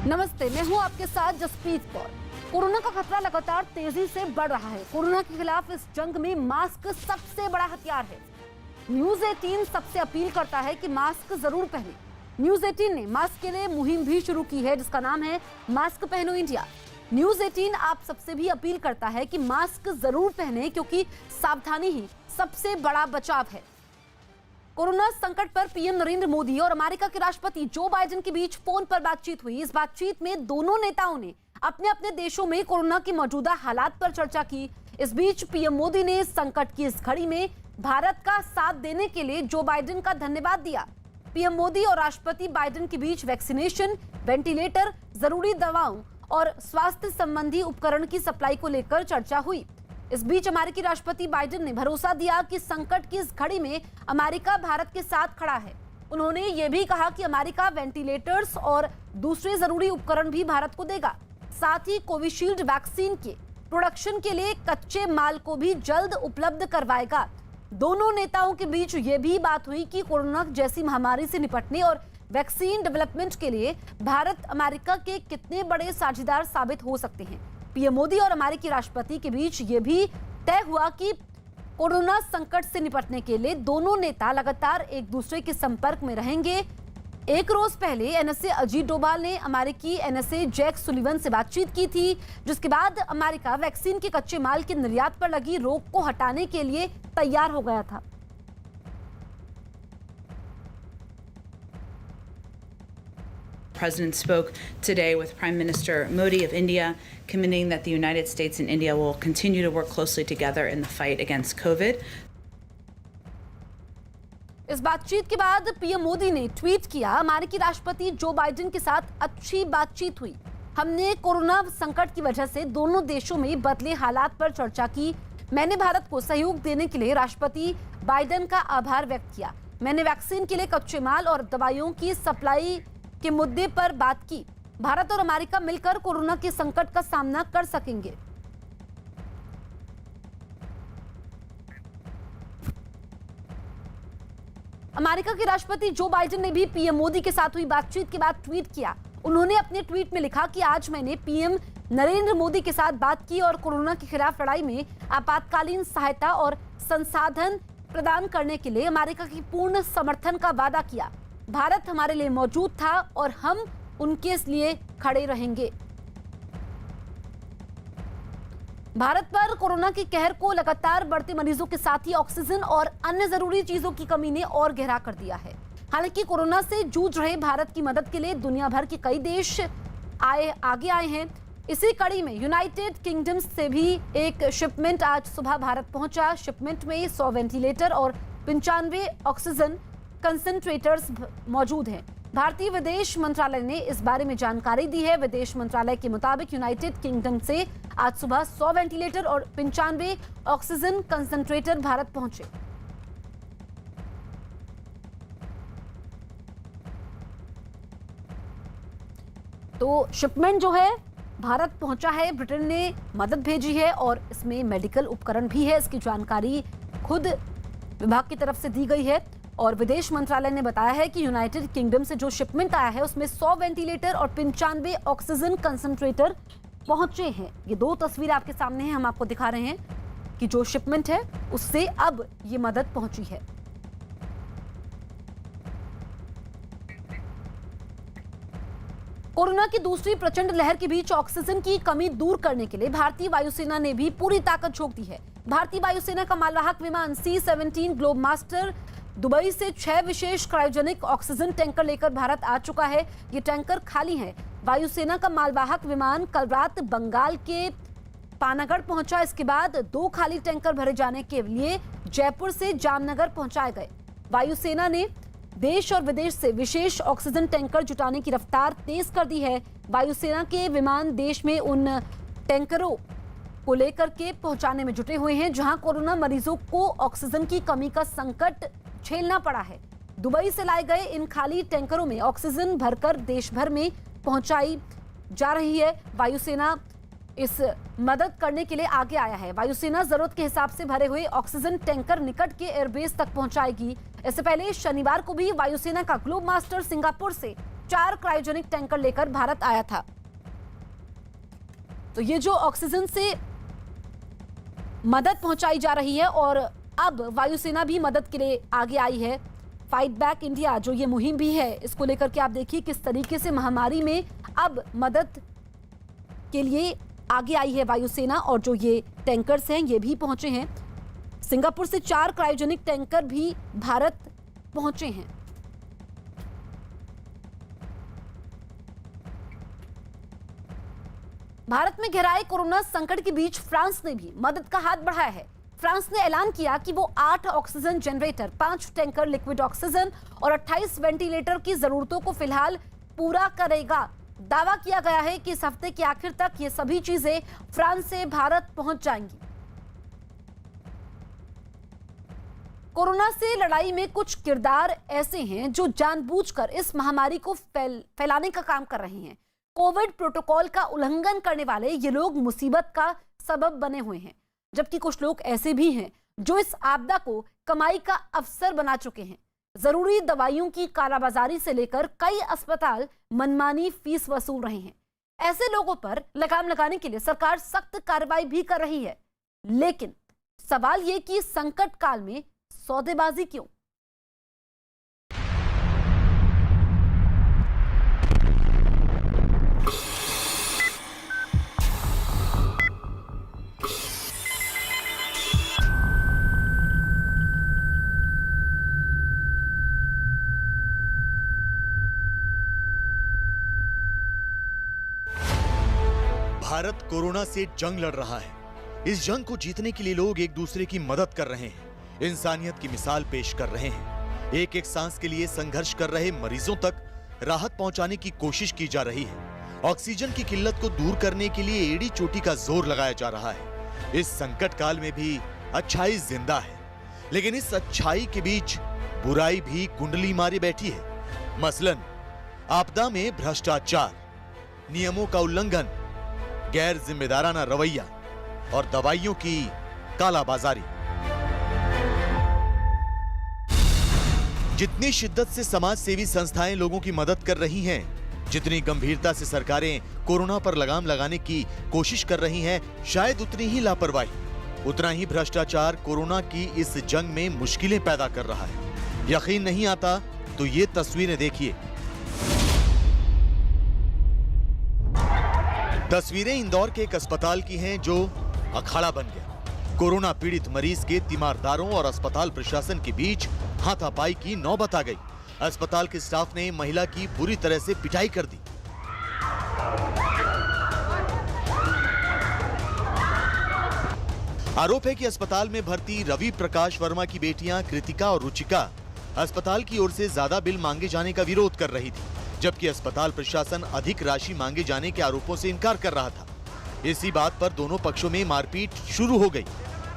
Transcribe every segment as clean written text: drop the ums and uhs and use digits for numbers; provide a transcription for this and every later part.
नमस्ते, मैं हूं आपके साथ जसप्रीत कौर। कोरोना का खतरा लगातार तेजी से बढ़ रहा है। कोरोना के खिलाफ इस जंग में मास्क सबसे बड़ा हथियार है। न्यूज 18 सबसे अपील करता है कि मास्क जरूर पहने। न्यूज 18 ने मास्क के लिए मुहिम भी शुरू की है जिसका नाम है मास्क पहनो इंडिया। न्यूज 18 आप सबसे भी अपील करता है कि मास्क जरूर पहने क्योंकि सावधानी ही सबसे बड़ा बचाव है। कोरोना संकट पर पीएम नरेंद्र मोदी और अमेरिका के राष्ट्रपति जो बाइडेन के बीच फोन पर बातचीत हुई। इस बातचीत में दोनों नेताओं ने अपने अपने देशों में कोरोना की मौजूदा हालात पर चर्चा की। इस बीच पीएम मोदी ने संकट की इस घड़ी में भारत का साथ देने के लिए जो बाइडेन का धन्यवाद दिया। पीएम मोदी और राष्ट्रपति बाइडेन के बीच वैक्सीनेशन, वेंटिलेटर, जरूरी दवाओं और स्वास्थ्य संबंधी उपकरण की सप्लाई को लेकर चर्चा हुई। इस बीच अमेरिकी राष्ट्रपति बाइडेन ने भरोसा दिया कि संकट की इस घड़ी में अमेरिका भारत के साथ खड़ा है। उन्होंने ये भी कहा कि अमेरिका वेंटिलेटर्स और दूसरे जरूरी उपकरण भी भारत को देगा। साथ ही कोविशील्ड वैक्सीन के प्रोडक्शन के लिए कच्चे माल को भी जल्द उपलब्ध करवाएगा। दोनों नेताओं के बीच ये भी बात हुई कि कोरोना जैसी महामारी से निपटने और वैक्सीन डेवलपमेंट के लिए भारत अमेरिका के कितने बड़े साझेदार साबित हो सकते हैं। पीएम मोदी और अमेरिकी राष्ट्रपति के बीच ये भी तय हुआ कि कोरोना संकट से निपटने के लिए दोनों नेता लगातार एक दूसरे के संपर्क में रहेंगे। एक रोज पहले एनएसए अजीत डोभाल ने अमेरिकी एनएसए जैक सुलिवन से बातचीत की थी, जिसके बाद अमेरिका वैक्सीन के कच्चे माल के निर्यात पर लगी रोक को हटाने के लिए तैयार हो गया था। President spoke today with Prime Minister Modi of India, committing that the United States and India will continue to work closely together in the fight against COVID. इस बातचीत के बाद पीएम मोदी ने ट्वीट किया, अमेरिकी राष्ट्रपति जो बाइडेन के साथ अच्छी बातचीत हुई। हमने कोरोना संकट की वजह से दोनों देशों में बदले हालात पर चर्चा की। मैंने भारत को सहयोग देने के लिए राष्ट्रपति बाइडेन का आभार व्यक्त किया। मैंने वैक्सीन के लिए कच्चे माल और दवाइयों की सप्लाई के मुद्दे पर बात की। भारत और अमेरिका मिलकर कोरोना के संकट का सामना कर सकेंगे। अमेरिका के राष्ट्रपति जो बाइडेन ने भी पीएम मोदी के साथ हुई बातचीत के बाद ट्वीट किया। उन्होंने अपने ट्वीट में लिखा कि आज मैंने पीएम नरेंद्र मोदी के साथ बात की और कोरोना के खिलाफ लड़ाई में आपातकालीन सहायता और संसाधन प्रदान करने के लिए अमेरिका की पूर्ण समर्थन का वादा किया। भारत हमारे लिए मौजूद था और हम उनके लिए खड़े रहेंगे। भारत पर कोरोना के कहर को लगातार बढ़ते मरीजों के साथ ही ऑक्सीजन और अन्य जरूरी चीजों की कमी ने और गहरा कर दिया है। हालांकि कोरोना से जूझ रहे भारत की मदद के लिए दुनिया भर के कई देश आगे आए हैं। इसी कड़ी में यूनाइटेड किंगडम से भी एक शिपमेंट आज सुबह भारत पहुंचा। शिपमेंट में 100 वेंटिलेटर और 95 ऑक्सीजन कंसंट्रेटर्स मौजूद हैं। भारतीय विदेश मंत्रालय ने इस बारे में जानकारी दी है। विदेश मंत्रालय के मुताबिक यूनाइटेड किंगडम से आज सुबह 100 वेंटिलेटर और 95 ऑक्सीजन कंसंट्रेटर भारत पहुंचे। तो शिपमेंट जो है भारत पहुंचा है। ब्रिटेन ने मदद भेजी है और इसमें मेडिकल उपकरण भी है। इसकी जानकारी खुद विभाग की तरफ से दी गई है और विदेश मंत्रालय ने बताया है कि यूनाइटेड किंगडम से जो शिपमेंट आया है उसमें 100 वेंटिलेटर और 95 ऑक्सीजन कंसंट्रेटर पहुंचे हैं। ये दो तस्वीरें आपके सामने हैं। हम आपको दिखा रहे हैं कि जो शिपमेंट है उससे अब ये मदद पहुंची है। कोरोना की दूसरी प्रचंड लहर के बीच ऑक्सीजन की कमी दूर करने के लिए भारतीय वायुसेना ने भी पूरी ताकत झोंक दी है। भारतीय वायुसेना का मालवाहक विमान C-17 ग्लोब मास्टर दुबई से 6 विशेष क्रायोजेनिक ऑक्सीजन टैंकर लेकर भारत आ चुका है। ये टैंकर खाली है। वायुसेना का मालवाहक विमान कल रात बंगाल के पानागढ़ पहुंचा। इसके बाद 2 खाली टैंकर भरे जाने के लिए जयपुर से जामनगर पहुंचाए गए। वायुसेना ने देश और विदेश से विशेष ऑक्सीजन टैंकर जुटाने की रफ्तार तेज कर दी है। वायुसेना के विमान देश में उन टैंकरों को लेकर के पहुंचाने में जुटे हुए हैं जहां कोरोना मरीजों को ऑक्सीजन की कमी का संकट झेलना पड़ा है। दुबई से लाए गए इन खाली टैंकरों में ऑक्सीजन भरकर देश भर में पहुंचाई जा रही है। वायुसेना इस मदद करने के लिए आगे आया है। वायुसेना जरूरत के हिसाब से भरे हुए ऑक्सीजन टैंकर निकट के एयरबेस तक पहुंचाएगी। इससे पहले शनिवार को भी वायुसेना का ग्लोब मास्टर सिंगापुर से 4 क्रायोजेनिक टैंकर लेकर भारत आया था। तो ये जो ऑक्सीजन से मदद पहुंचाई जा रही है और अब वायुसेना भी मदद के लिए आगे आई है। फाइट बैक इंडिया जो ये मुहिम भी है, इसको लेकर के आप देखिए किस तरीके से महामारी में अब मदद के लिए आगे आई है वायुसेना। और जो ये टैंकर्स हैं ये भी पहुंचे हैं। सिंगापुर से 4 क्रायोजेनिक टैंकर भी भारत पहुंचे हैं। भारत में गहराए कोरोना संकट के बीच फ्रांस ने भी मदद का हाथ बढ़ाया है। फ्रांस ने ऐलान किया कि वो 8 oxygen generator, 5 tanker liquid oxygen और 28 वेंटिलेटर की जरूरतों को फिलहाल पूरा करेगा। दावा किया गया है कि इस हफ्ते के आखिर तक ये सभी चीजें फ्रांस से भारत पहुंच जाएंगी। कोरोना से लड़ाई में कुछ किरदार ऐसे हैं जो जानबूझकर इस महामारी को फैलाने का काम कर रहे हैं। कोविड प्रोटोकॉल का उल्लंघन करने वाले ये लोग मुसीबत का सबब बने हुए हैं, जबकि कुछ लोग ऐसे भी हैं जो इस आपदा को कमाई का अवसर बना चुके हैं। जरूरी दवाइयों की कालाबाजारी से लेकर कई अस्पताल मनमानी फीस वसूल रहे हैं। ऐसे लोगों पर लगाम लगाने के लिए सरकार सख्त कार्रवाई भी कर रही है, लेकिन सवाल ये कि संकट काल में सौदेबाजी क्यों? भारत कोरोना से जंग लड़ रहा है। इस जंग को जीतने के लिए लोग एक दूसरे की मदद कर रहे हैं, इंसानियत की मिसाल पेश कर रहे हैं। एक एक सांस के लिए संघर्ष कर रहे मरीजों तक राहत पहुंचाने की कोशिश की जा रही है। ऑक्सीजन की किल्लत को दूर करने के लिए एड़ी चोटी का जोर लगाया जा रहा है। इस संकट काल में भी अच्छाई जिंदा है, लेकिन इस अच्छाई के बीच बुराई भी कुंडली मारे बैठी है। मसलन आपदा में भ्रष्टाचार, नियमों का उल्लंघन, गैर जिम्मेदाराना रवैया और दवाइयों की कालाबाजारी। जितनी शिद्दत से समाज सेवी संस्थाएं लोगों की मदद कर रही हैं, जितनी गंभीरता से सरकारें कोरोना पर लगाम लगाने की कोशिश कर रही हैं, शायद उतनी ही लापरवाही, उतना ही भ्रष्टाचार कोरोना की इस जंग में मुश्किलें पैदा कर रहा है। यकीन नहीं आता तो ये तस्वीरें देखिए। तस्वीरें इंदौर के एक अस्पताल की हैं जो अखाड़ा बन गया। कोरोना पीड़ित मरीज के तीमारदारों और अस्पताल प्रशासन के बीच हाथापाई की नौबत आ गई। अस्पताल के स्टाफ ने महिला की बुरी तरह से पिटाई कर दी। आरोप है कि अस्पताल में भर्ती रवि प्रकाश वर्मा की बेटियां कृतिका और रुचिका अस्पताल की ओर से ज्यादा बिल मांगे जाने का विरोध कर रही थी, जबकि अस्पताल प्रशासन अधिक राशि मांगे जाने के आरोपों से इनकार कर रहा था। इसी बात पर दोनों पक्षों में मारपीट शुरू हो गई।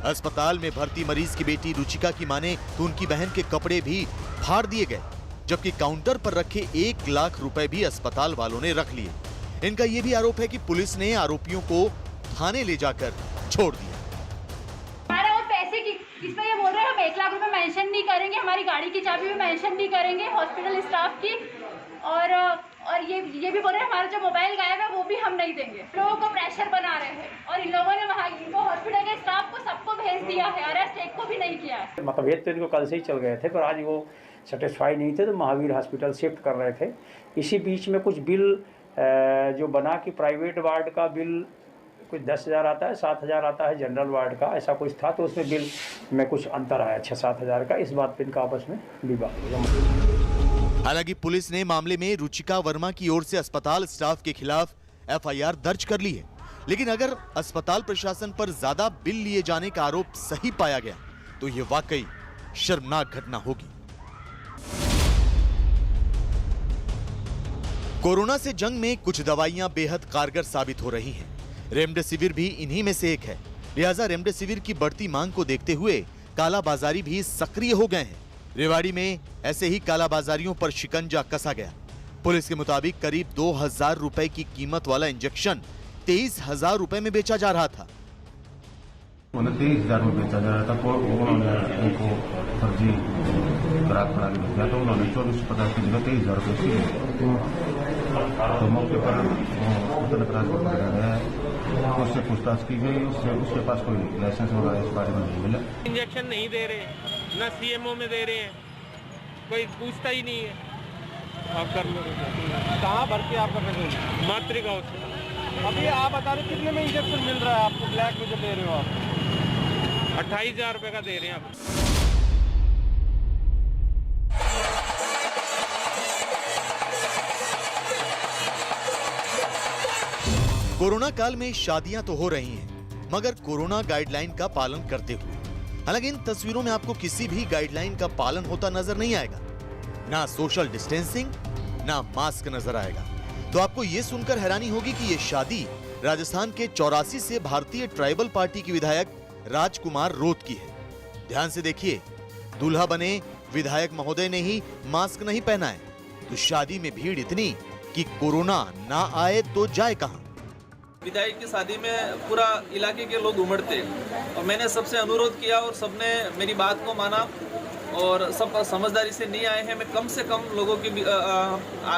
अस्पताल में भर्ती मरीज की बेटी रुचिका की माने तो उनकी बहन के कपड़े भी फाड़ दिए गए, जबकि काउंटर पर रखे 1 लाख रुपए भी अस्पताल वालों ने रख लिए। इनका यह भी आरोप है कि पुलिस ने आरोपियों को थाने ले जाकर छोड़ दिया। इसमें ये बोल रहे हैं हम 1 लाख रुपए मेंशन नहीं करेंगे, हमारी गाड़ी की चाबी भी मेंशन नहीं करेंगे हॉस्पिटल स्टाफ की, और ये भी बोल रहे हैं हमारा जो मोबाइल गायब है वो भी हम नहीं देंगे। लोगों को प्रेशर बना रहे हैं और इन लोगों ने वहाँ इनको हॉस्पिटल के स्टाफ को सबको भेज दिया है, अरेस्ट एक को भी नहीं किया है। मतभेद तो इनको कल से ही चल गए थे, पर आज वो सेटिस्फाई नहीं थे तो महावीर हॉस्पिटल शिफ्ट कर रहे थे। इसी बीच में कुछ बिल जो बना कि प्राइवेट वार्ड का बिल कुछ 10,000 आता है, 7,000 आता है जनरल वार्ड का, ऐसा कुछ था, तो उसमें बिल में कुछ अंतर आया 6-7 हज़ार का। इस बात पे इनका आपस में विवाद हुआ। हालांकि पुलिस ने मामले में रुचिका वर्मा की ओर से अस्पताल स्टाफ के खिलाफ एफआईआर दर्ज कर ली है, लेकिन अगर अस्पताल प्रशासन पर ज्यादा बिल लिए जाने का आरोप सही पाया गया तो ये वाकई शर्मनाक घटना होगी। कोरोना से जंग में कुछ दवाइयां बेहद कारगर साबित हो रही हैं। रेमडेसिविर भी इन्हीं में से एक है। लिहाजा रेमडेसिविर की बढ़ती मांग को देखते हुए कालाबाजारी भी सक्रिय हो गए हैं। रेवाड़ी में ऐसे ही कालाबाजारियों पर शिकंजा कसा गया। पुलिस के मुताबिक करीब 2,000 रुपए की कीमत वाला इंजेक्शन 23,000 रुपए में बेचा जा रहा था। उन्हें 23,000 में बेचा जा रहा था। उन्होंने उनको फर्जी ग्राहक बना के भेजा, तो उन्होंने 2450 की जगह 23,000 रुपये सीधे। तो मौके पर उससे पूछताछ की गई, उसके पास कोई लाइसेंस वगैरह इस बारे में नहीं मिला। इंजेक्शन नहीं दे रहे, न सीएमओ में दे रहे हैं, कोई पूछता ही नहीं है। आप कर लो, कहाँ भर्ती आप कर रहे हो? मातृका हॉस्पिटल। अभी आप बता रहे कितने में इंजेक्शन मिल रहा है आपको, ब्लैक में जो दे रहे हो आप? 28,000 रुपये का दे रहे हैं आप। कोरोना काल में शादियां तो हो रही हैं, मगर कोरोना गाइडलाइन का पालन करते हुए। हालांकि इन तस्वीरों में आपको किसी भी गाइडलाइन का पालन होता नजर नहीं आएगा, ना सोशल डिस्टेंसिंग, ना मास्क नजर आएगा। तो आपको यह सुनकर हैरानी होगी कि यह शादी राजस्थान के 84 से भारतीय ट्राइबल पार्टी की विधायक राजकुमार रोत की है। ध्यान से देखिए, दूल्हा बने विधायक महोदय ने ही मास्क नहीं पहना है, तो शादी में भीड़ इतनी कि कोरोना ना आए तो जाए कहां। विधायक की शादी में पूरा इलाके के लोग उमड़ते और मैंने सबसे अनुरोध किया और सबने मेरी बात को माना और सब समझदारी से नहीं आए हैं। मैं कम से कम लोगों की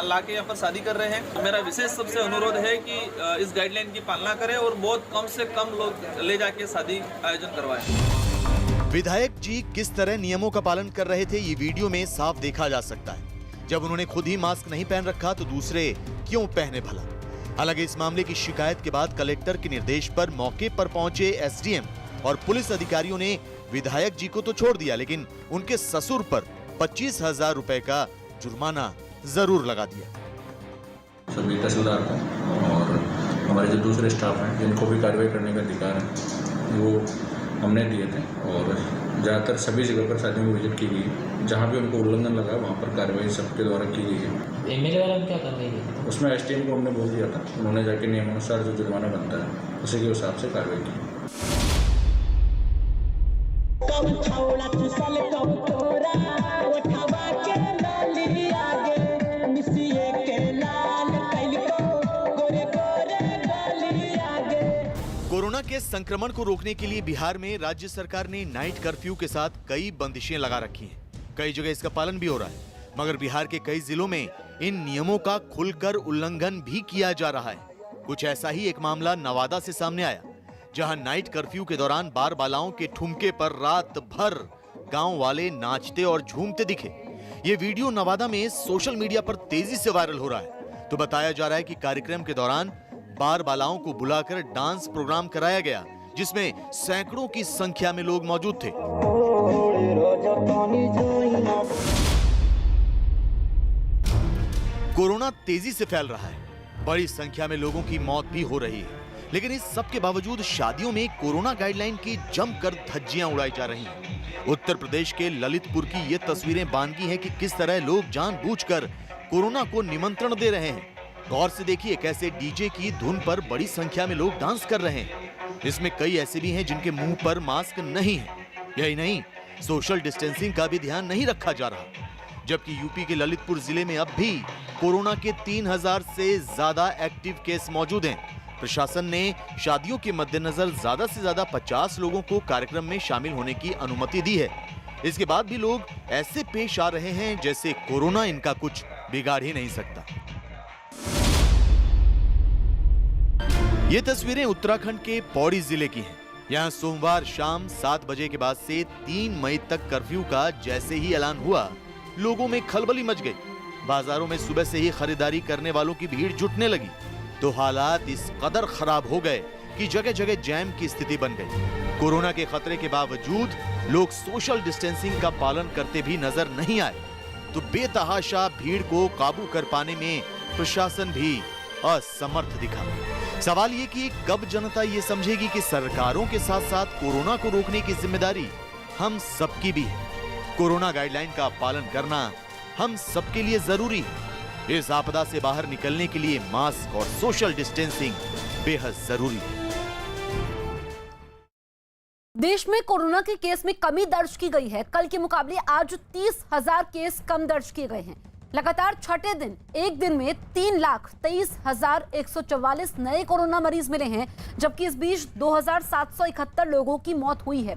लाके यहाँ पर शादी कर रहे हैं। मेरा विशेष सबसे अनुरोध है कि इस गाइडलाइन की पालना करें और बहुत कम से कम लोग ले जाके शादी आयोजन करवाएं। विधायक जी किस तरह नियमों का पालन कर रहे थे, ये वीडियो में साफ देखा जा सकता है। जब उन्होंने खुद ही मास्क नहीं पहन रखा तो दूसरे क्यों पहने भला। हालांकि इस मामले की शिकायत के बाद कलेक्टर के निर्देश पर मौके पर पहुंचे एसडीएम और पुलिस अधिकारियों ने विधायक जी को तो छोड़ दिया, लेकिन उनके ससुर पर 25,000 रुपए का जुर्माना जरूर लगा दिया। सभी तहसीलदार को और हमारे जो दूसरे स्टाफ हैं जिनको भी कार्रवाई करने का अधिकार है वो हमने दिए थे और ज़्यादातर सभी जगह पर शादियों में विजिट की गई। जहाँ भी उनको उल्लंघन लगा वहाँ पर कार्रवाई सबके द्वारा की गई है। एमएलए वाला क्या कर रही है? उसमें एसडीएम को हमने बोल दिया था, उन्होंने जाके नियमानुसार जो जुर्माना बनता है उसी के हिसाब से कार्रवाई की। कोरोना के संक्रमण को रोकने के लिए बिहार में राज्य सरकार ने नाइट कर्फ्यू के साथ कई बंदिशें लगा रखी हैं। कई जगह इसका पालन भी हो रहा है, मगर बिहार के कई जिलों में इन नियमों का खुलकर उल्लंघन भी किया जा रहा है। कुछ ऐसा ही एक मामला नवादा से सामने आया, जहां नाइट कर्फ्यू के दौरान बार बालाओं के ठुमके पर रात भर गांव वाले नाचते और झूमते दिखे। ये वीडियो नवादा में सोशल मीडिया पर तेजी से वायरल हो रहा है। तो बताया जा रहा है कि कार्यक्रम के दौरान बार बालाओं को बुलाकर डांस प्रोग्राम कराया गया, जिसमें सैकड़ों की संख्या में लोग मौजूद थे। कोरोना तेजी से फैल रहा है, बड़ी संख्या में लोगों की मौत भी हो रही है, लेकिन इस सब के बावजूद शादियों में कोरोना गाइडलाइन की जमकर धज्जियां उड़ाई जा रही हैं। उत्तर प्रदेश के ललितपुर की ये तस्वीरें बानगी हैं कि किस तरह लोग जानबूझकर कोरोना को निमंत्रण दे रहे हैं। गौर से देखिए कैसे डीजे की धुन पर बड़ी संख्या में लोग डांस कर रहे हैं। इसमें कई ऐसे भी हैं जिनके मुंह पर मास्क नहीं है। यही नहीं, सोशल डिस्टेंसिंग का भी ध्यान नहीं रखा जा रहा। जबकि यूपी के ललितपुर जिले में अब भी कोरोना के 3,000 से ज्यादा एक्टिव केस मौजूद हैं। प्रशासन ने शादियों के मद्देनजर ज्यादा से ज्यादा 50 लोगों को कार्यक्रम में शामिल होने की अनुमति दी है। इसके बाद भी लोग ऐसे पेश आ रहे हैं जैसे कोरोना इनका कुछ बिगाड़ ही नहीं सकता। ये तस्वीरें उत्तराखंड के पौड़ी जिले की हैं। यहाँ सोमवार शाम 7 बजे के बाद से 3 मई तक कर्फ्यू का जैसे ही ऐलान हुआ, लोगों में खलबली मच गई। बाजारों में सुबह से ही खरीदारी करने वालों की भीड़ जुटने लगी, तो हालात इस कदर खराब हो गए कि जगह जगह जैम की स्थिति बन गई। कोरोना के खतरे के बावजूद लोग सोशल डिस्टेंसिंग का पालन करते भी नजर नहीं आए, तो बेतहाशा भीड़ को काबू कर पाने में प्रशासन भी असमर्थ दिखा। सवाल ये कि कब जनता ये समझेगी कि सरकारों के साथ साथ कोरोना को रोकने की जिम्मेदारी हम सबकी भी है। कोरोना गाइडलाइन का पालन करना हम सबके लिए जरूरी है। इस आपदा से बाहर निकलने के लिए मास्क और सोशल डिस्टेंसिंग बेहद जरूरी है। देश में कोरोना के केस में कमी दर्ज की गई है। कल के मुकाबले आज 30,000 केस कम दर्ज किए गए हैं। लगातार छठे दिन एक दिन में 3,23,144 नए कोरोना मरीज मिले हैं, जबकि इस बीच 2,771 लोगों की मौत हुई है।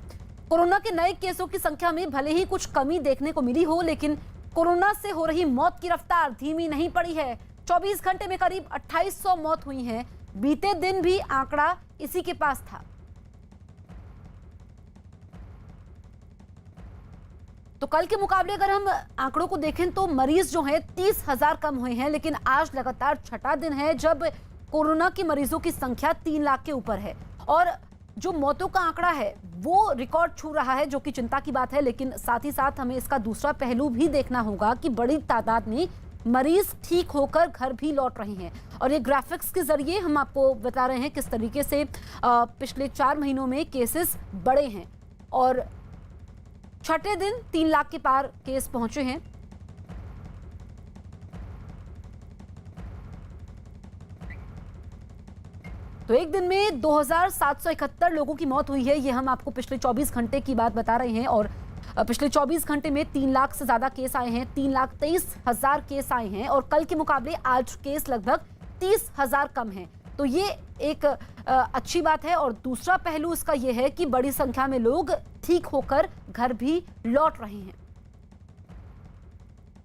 कोरोना के नए केसों की संख्या में भले ही कुछ कमी देखने को मिली हो, लेकिन कोरोना से हो रही मौत की रफ्तार धीमी नहीं पड़ी है। 24 घंटे में करीब 2800 मौत हुई हैं। बीते दिन भी आंकड़ा इसी के पास था। तो कल के मुकाबले अगर हम आंकड़ों को देखें तो मरीज जो हैं 30,000 कम हुए हैं, लेकिन आज लगातार छठा दिन है जब कोरोना के मरीजों की संख्या 3 लाख के ऊपर है और जो मौतों का आंकड़ा है वो रिकॉर्ड छू रहा है, जो कि चिंता की बात है। लेकिन साथ ही साथ हमें इसका दूसरा पहलू भी देखना होगा कि बड़ी तादाद में मरीज ठीक होकर घर भी लौट रहे हैं और ये ग्राफिक्स के जरिए हम आपको बता रहे हैं किस तरीके से पिछले 4 महीनों में केसेस बढ़े हैं और छठे दिन 3 लाख के पार केस पहुंचे हैं। तो एक दिन में 2,771 लोगों की मौत हुई है। ये हम आपको पिछले 24 घंटे की बात बता रहे हैं और पिछले 24 घंटे में 3 लाख से ज्यादा केस आए हैं। 3,23,000 केस आए हैं और कल के मुकाबले आज केस लगभग 30,000 कम हैं। तो ये एक अच्छी बात है और दूसरा पहलू इसका यह है कि बड़ी संख्या में लोग ठीक होकर घर भी लौट रहे हैं।